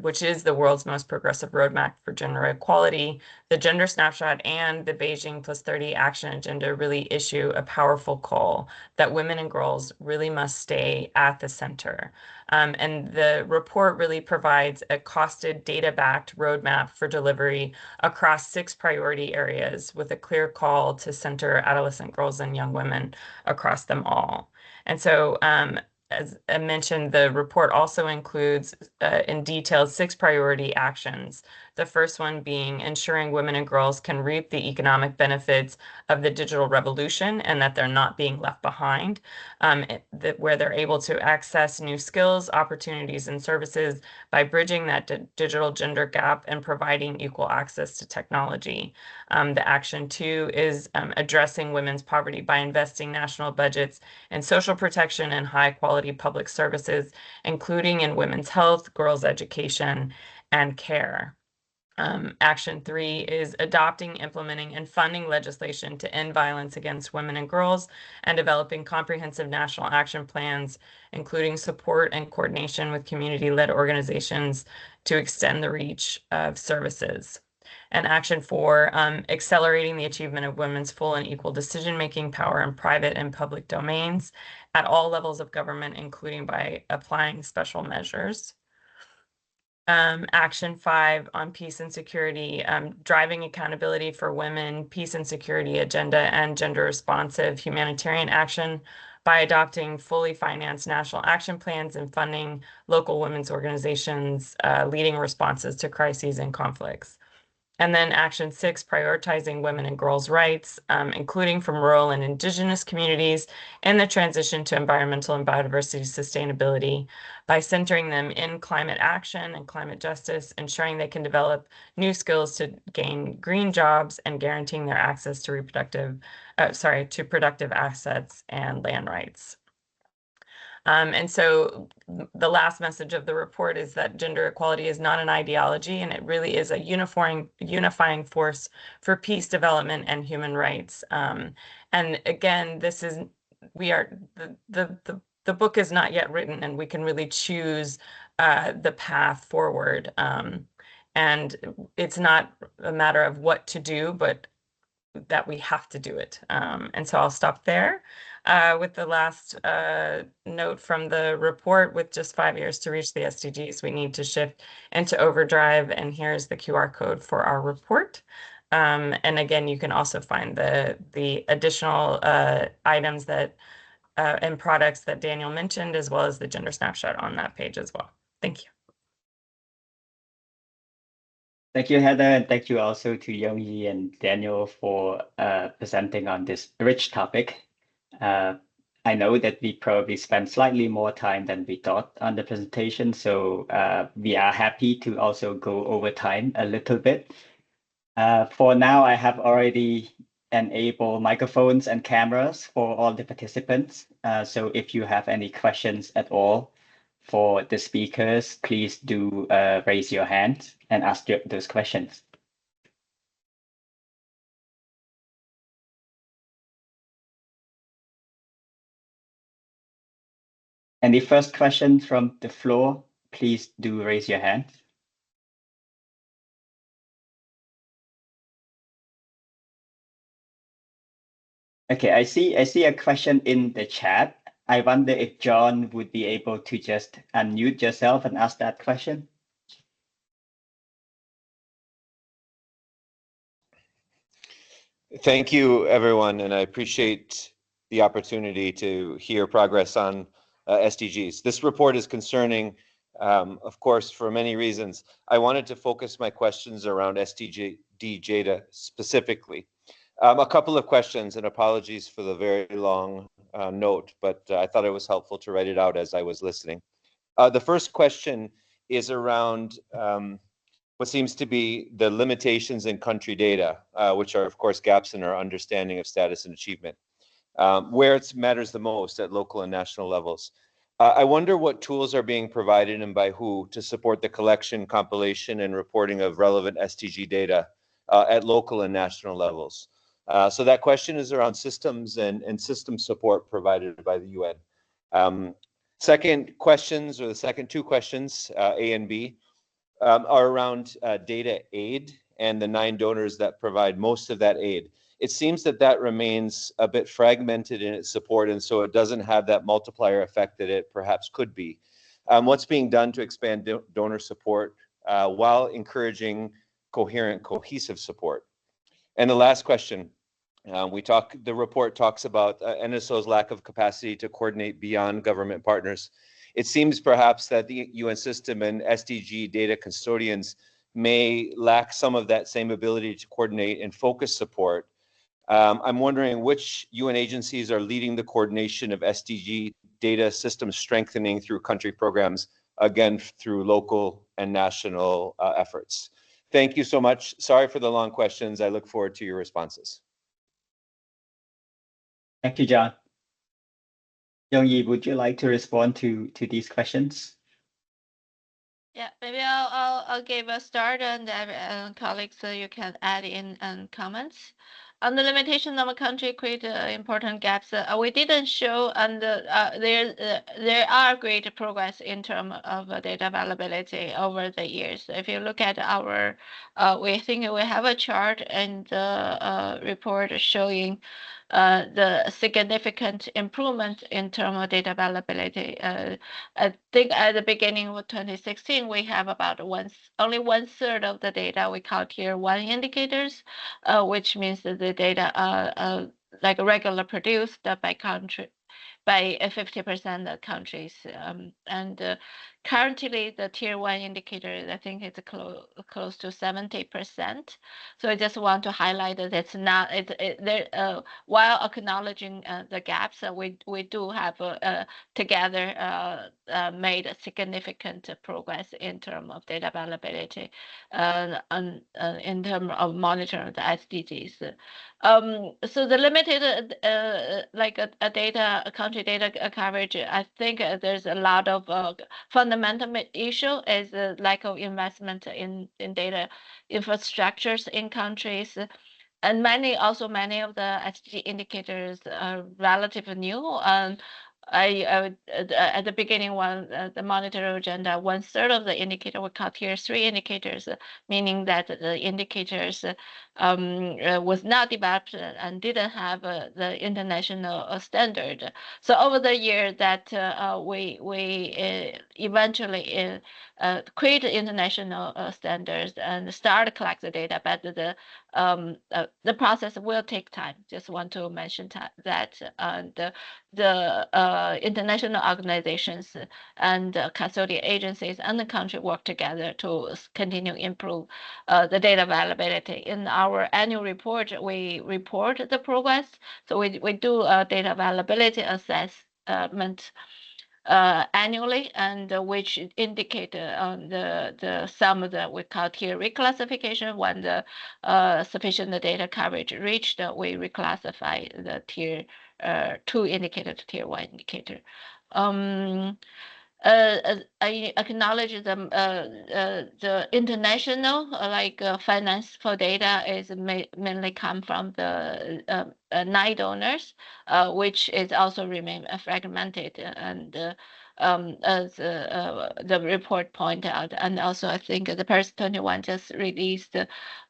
which is the world's most progressive roadmap for gender equality, the Gender Snapshot and the Beijing +30 Action Agenda really issue a powerful call that women and girls really must stay at the center. And the report really provides a costed, data-backed roadmap for delivery across 6 priority areas with a clear call to center adolescent girls and young women across them all. And so, as I mentioned, the report also includes in detail 6 priority actions. The first one being ensuring women and girls can reap the economic benefits of the digital revolution and that they're not being left behind, where they're able to access new skills, opportunities, and services by bridging that digital gender gap and providing equal access to technology. The action 2 is addressing women's poverty by investing national budgets in social protection and high quality public services, including in women's health, girls' education, and care. Action 3 is adopting, implementing, and funding legislation to end violence against women and girls and developing comprehensive national action plans, including support and coordination with community-led organizations to extend the reach of services. And action 4, accelerating the achievement of women's full and equal decision-making power in private and public domains at all levels of government, including by applying special measures. Action 5 on peace and security, driving accountability for women, peace and security agenda, and gender responsive humanitarian action by adopting fully financed national action plans and funding local women's organizations leading responses to crises and conflicts. And then action 6, prioritizing women and girls' rights, including from rural and indigenous communities, and the transition to environmental and biodiversity sustainability by centering them in climate action and climate justice, ensuring they can develop new skills to gain green jobs and guaranteeing their access to productive assets and land rights. And so the last message of the report is that gender equality is not an ideology, and it really is a unifying force for peace, development, and human rights. And again, the book is not yet written, and we can really choose the path forward. And it's not a matter of what to do, but that we have to do it. And so I'll stop there with the last note from the report. With just 5 years to reach the SDGs, we need to shift into overdrive. And here's the QR code for our report. And again, you can also find the additional items that and products that Daniel mentioned, as well as the gender snapshot on that page as well. Thank you. Thank you, Heather, and thank you also to Youngyi and Daniel for presenting on this rich topic. I know that we probably spent slightly more time than we thought on the presentation, so we are happy to also go over time a little bit. For now, I have already enabled microphones and cameras for all the participants. So if you have any questions at all for the speakers, please do raise your hand and ask those questions. Any first question from the floor, please do raise your hand. Okay, I see a question in the chat. I wonder if John would be able to just unmute yourself and ask that question. Thank you, everyone, and I appreciate the opportunity to hear progress on SDGs. This report is concerning, of course, for many reasons. I wanted to focus my questions around SDG data specifically. A couple of questions, and apologies for the very long note, but I thought it was helpful to write it out as I was listening. The first question is around what seems to be the limitations in country data, which are, of course, gaps in our understanding of status and achievement. where it matters the most at local and national levels. I wonder what tools are being provided and by who to support the collection, compilation, and reporting of relevant SDG data at local and national levels. So that question is around systems and system support provided by the UN. Second questions, or the second two questions, A and B, are around data aid and the 9 donors that provide most of that aid. It seems that that remains a bit fragmented in its support, and so it doesn't have that multiplier effect that it perhaps could be. What's being done to expand donor support while encouraging coherent, cohesive support? And the last question, the report talks about NSO's lack of capacity to coordinate beyond government partners. It seems perhaps that the UN system and SDG data custodians may lack some of that same ability to coordinate and focus support. I'm wondering which UN agencies are leading the coordination of SDG data system strengthening through country programs, again, through local and national efforts. Thank you so much. Sorry for the long questions. I look forward to your responses. Thank you, John. Young-Yi, would you like to respond to these questions? Yeah, maybe I'll give a start, and colleagues, you can add in comments. On the limitation of a country create important gaps. We didn't show, and there are great progress in terms of data availability over the years. If you look at our, we think we have a chart in the report showing the significant improvement in terms of data availability. I think at the beginning of 2016, we have about only 1/3 of the data we call tier 1 indicators, which means that the data are like regular produced by country by 50% of countries. And currently, the tier 1 indicator, I think it's close to 70%. So I just want to highlight that it's not, while acknowledging the gaps, we do have together made significant progress in terms of data availability in terms of monitoring the SDGs. So the limited country data coverage, I think there's a lot of fundamental issue is the lack of investment in data infrastructures in countries. And many of the SDG indicators are relatively new. At the beginning, the monetary agenda, 1/3 of the indicator we call tier 3 indicators, meaning that the indicators was not developed and didn't have the international standard. So over the year that we eventually create international standards and start to collect the data, but the process will take time. Just want to mention that the international organizations and custodian agencies and the country work together to continue improve the data availability. In our annual report, we report the progress. So we do data availability assessment annually, and which indicate some of the we call tier reclassification. When the sufficient data coverage reached, we reclassify the tier 2 indicator to tier 1 indicator. I acknowledge the international finance for data is mainly come from the 9 donors, which is also remain fragmented, and as the report point out, and also I think the Paris 21 just released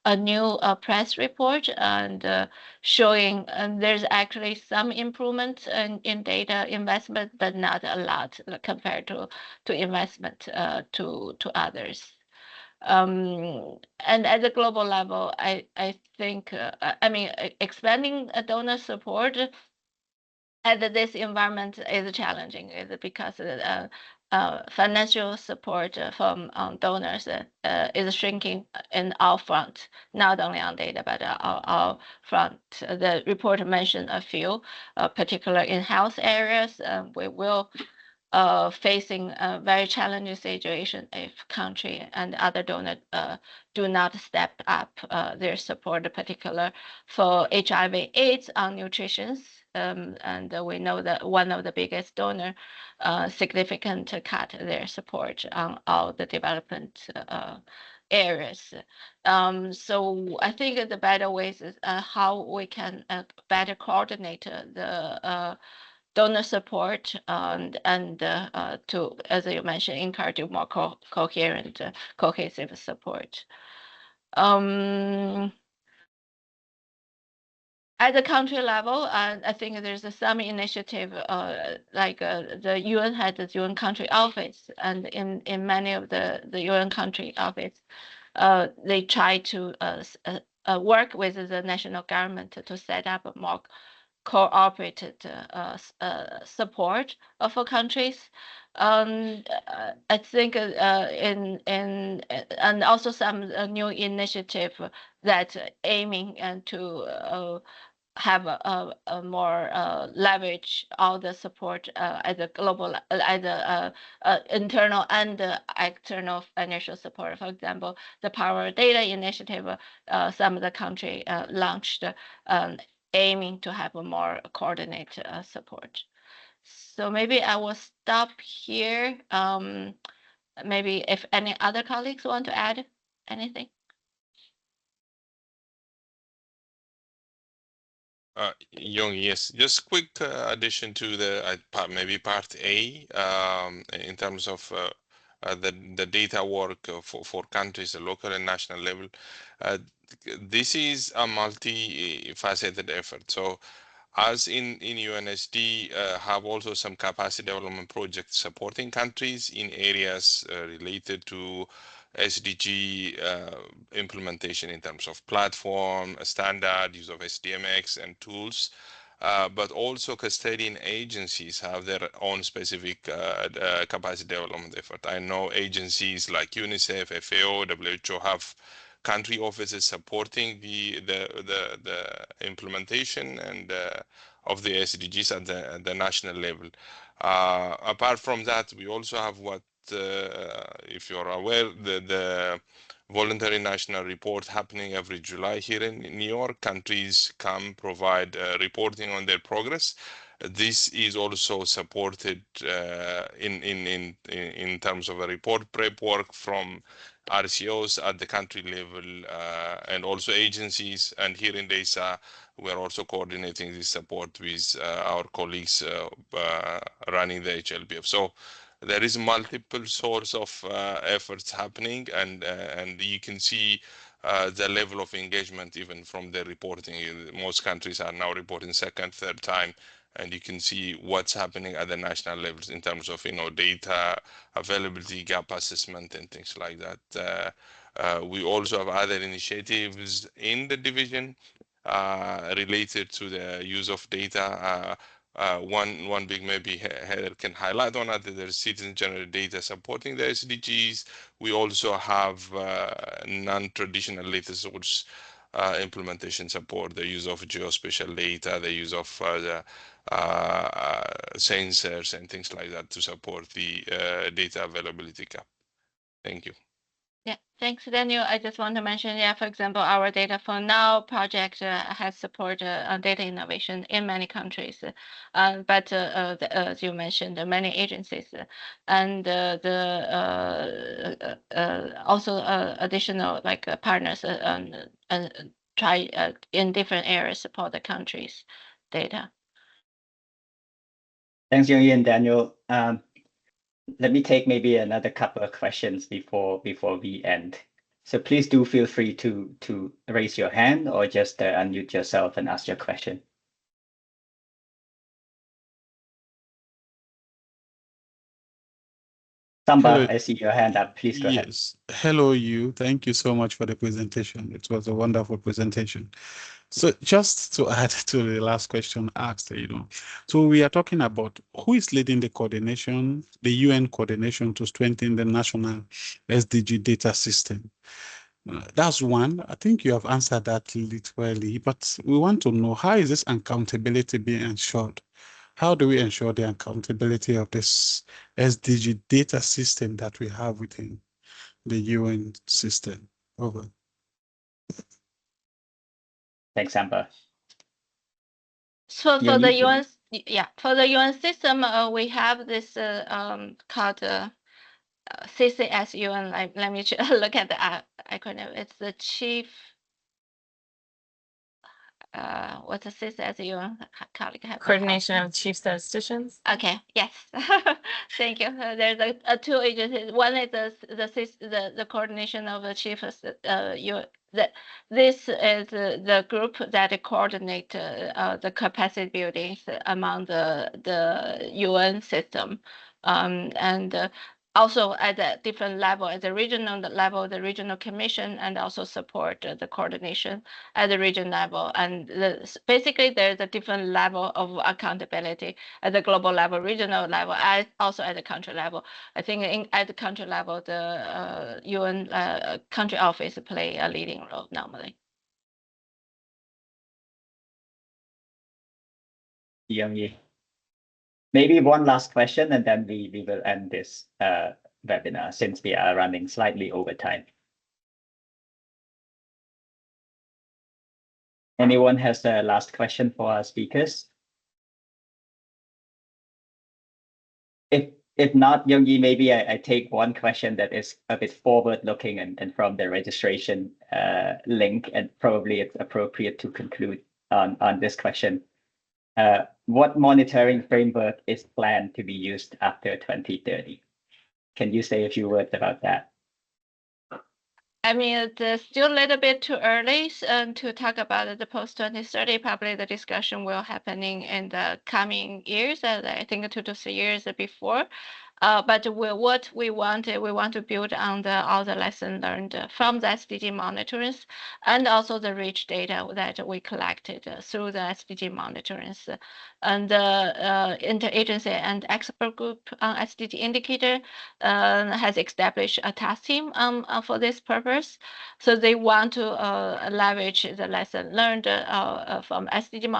a new press report and showing there's actually some improvement in data investment, but not a lot compared to investment to others. And at the global level, I think, expanding donor support at this environment is challenging, because financial support from donors is shrinking in all front, not only on data, but all front. The report mentioned a few, particular in health areas. We will facing a very challenging situation if country and other donors do not step up their support, particular for HIV/AIDS on nutrition and we know that one of the biggest donor significant cut their support on all the development areas. So I think the better ways is how we can better coordinate the donor support and to, as you mentioned, encourage more coherent, cohesive support. At the country level, I think there's some initiative, like the UN had the UN country office, and in many of the UN country office, they try to work with the national government to set up a more cooperated support for countries. I think and also some new initiative that aiming and to have a more leverage all the support at the global, at the internal and external financial support. For example, the Power Data Initiative, some of the country launched aiming to have a more coordinated support. So maybe I will stop here. Maybe if any other colleagues want to add anything. Young, yes. Just quick addition to the maybe part A in terms of the data work for countries, the local and national level. This is a multi-faceted effort. So as in UNSD, have also some capacity development projects supporting countries in areas related to SDG implementation in terms of platform, standard, use of SDMX and tools. But also custodian agencies have their own specific capacity development effort. I know agencies like UNICEF, FAO, WHO have country offices supporting the implementation and of the SDGs at the national level. Apart from that, we also have what, if you're aware, the voluntary national report happening every July here in New York. Countries come provide reporting on their progress. This is also supported in terms of a report prep work from RCOs at the country level and also agencies. And here in DESA, we're also coordinating this support with our colleagues running the HLBF. So there is multiple source of efforts happening, and you can see the level of engagement even from the reporting. Most countries are now reporting second, third time, and you can see what's happening at the national levels in terms of data availability, gap assessment, and things like that. We also have other initiatives in the division related to the use of data. One big maybe Heather can highlight on it. There's citizen generated data supporting the SDGs. We also have non-traditional data source implementation support, the use of geospatial data, the use of the sensors and things like that to support the data availability gap. Thank you. Yeah, thanks, Daniel. I just want to mention, yeah, for example, our Data for Now project has support data innovation in many countries, but as you mentioned, many agencies and also additional like partners and try in different areas support the countries' data. Thanks, Young and Daniel. Let me take maybe another couple of questions before we end. So please do feel free to raise your hand or just unmute yourself and ask your question. Samba, Hello. I see your hand up. Please go ahead. Yes. Hello, you. Thank you so much for the presentation. It was a wonderful presentation. So just to add to the last question asked, so we are talking about who is leading the coordination, the UN coordination to strengthen the national SDG data system. That's one. I think you have answered that literally, but we want to know, how is this accountability being ensured? How do we ensure the accountability of this SDG data system that we have within the UN system? Over. Thanks, Samba. So for the Yoongi? UN, for the UN system, we have this called CCS UN. Let me look at the acronym. It's the chief. What's the CCS UN? Colleague have Coordination of Chief Statisticians. Okay. Yes. Thank you. There's two agencies. One is the coordination of the chief. This is the group that coordinate the capacity building among the UN system, and also at a different level, at the regional level, the regional commission, and also support the coordination at the region level. And basically, there's a different level of accountability at the global level, regional level, and also at the country level. I think at the country level, the UN country office play a leading role normally. Yoongi. Maybe one last question, and then we will end this webinar since we are running slightly over time. Anyone has a last question for our speakers? If not, Yoongi, maybe I take one question that is a bit forward-looking and from the registration link, and probably it's appropriate to conclude on this question. What monitoring framework is planned to be used after 2030? Can you say a few words about that? I mean, it's still a little bit too early to talk about the post-2030. Probably the discussion will happening in the coming years, I think 2 to 3 years before. But what we want to build on all the lessons learned from the SDG monitorings and also the rich data that we collected through the SDG monitorings. And the interagency and expert group on SDG indicator has established a task team for this purpose. So they want to leverage the lesson learned from SDG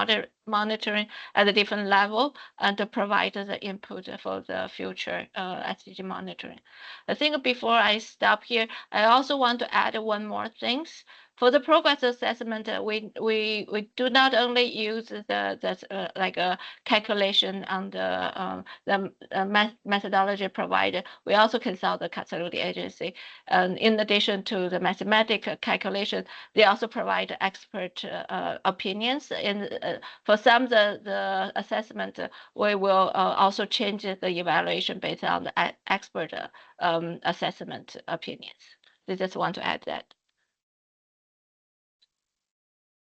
monitoring at a different level and to provide the input for the future SDG monitoring. I think before I stop here, I also want to add one more thing. For the progress assessment, we do not only use the like a calculation on the methodology provided. We also consult the custodial agency, and in addition to the mathematical calculation, they also provide expert opinions. For some the assessment, we will also change the evaluation based on the expert assessment opinions. I just want to add that.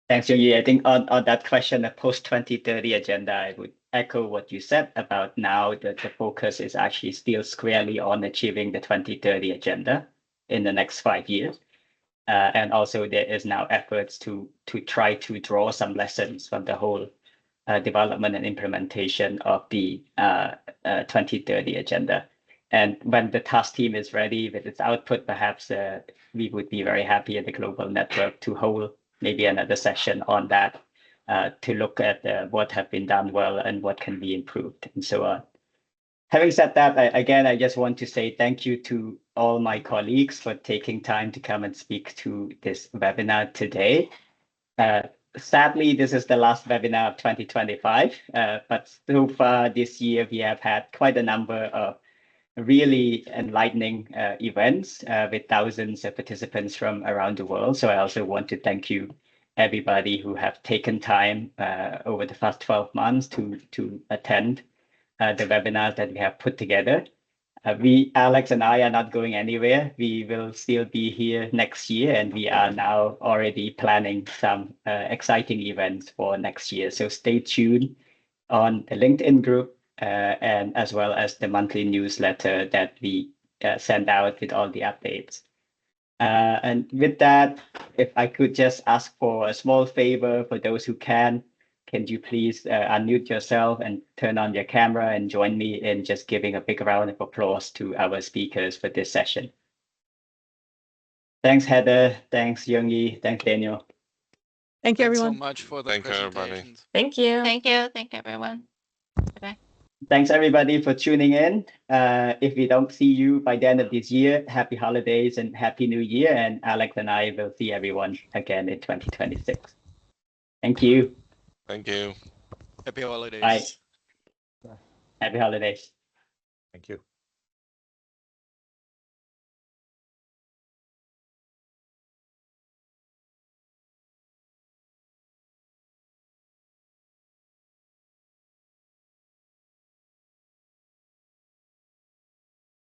Thanks, Yoongi. I think on that question, the post-2030 agenda, I would echo what you said about now that the focus is actually still squarely on achieving the 2030 agenda in the next 5 years. And also there is now efforts to try to draw some lessons from the whole development and implementation of the 2030 agenda. And when the task team is ready with its output, perhaps we would be very happy at the global network to hold maybe another session on that to look at what have been done well and what can be improved and so on. Having said that, I just want to say thank you to all my colleagues for taking time to come and speak to this webinar today. Sadly, this is the last webinar of 2025, but so far this year we have had quite a number of really enlightening events with thousands of participants from around the world. So I also want to thank you, everybody who have taken time over the past 12 months to attend the webinars that we have put together. Alex and I are not going anywhere. We will still be here next year, and we are now already planning some exciting events for next year. So stay tuned on the LinkedIn group and as well as the monthly newsletter that we send out with all the updates. And with that, if I could just ask for a small favor for those who can you please unmute yourself and turn on your camera and join me in just giving a big round of applause to our speakers for this session. Thanks, Heather. Thanks, Yoongi. Thanks, Daniel. Thank you, Thanks so everyone. much for the Thank you, everybody. presentations. Thank you. Thank you. Thank you, everyone. Bye-bye. Thanks, everybody, for tuning in. If we don't see you by the end of this year, happy holidays and happy new year. And Alex and I will see everyone again in 2026. Thank you. Thank you. Happy holidays. Bye. Happy holidays. Thank you.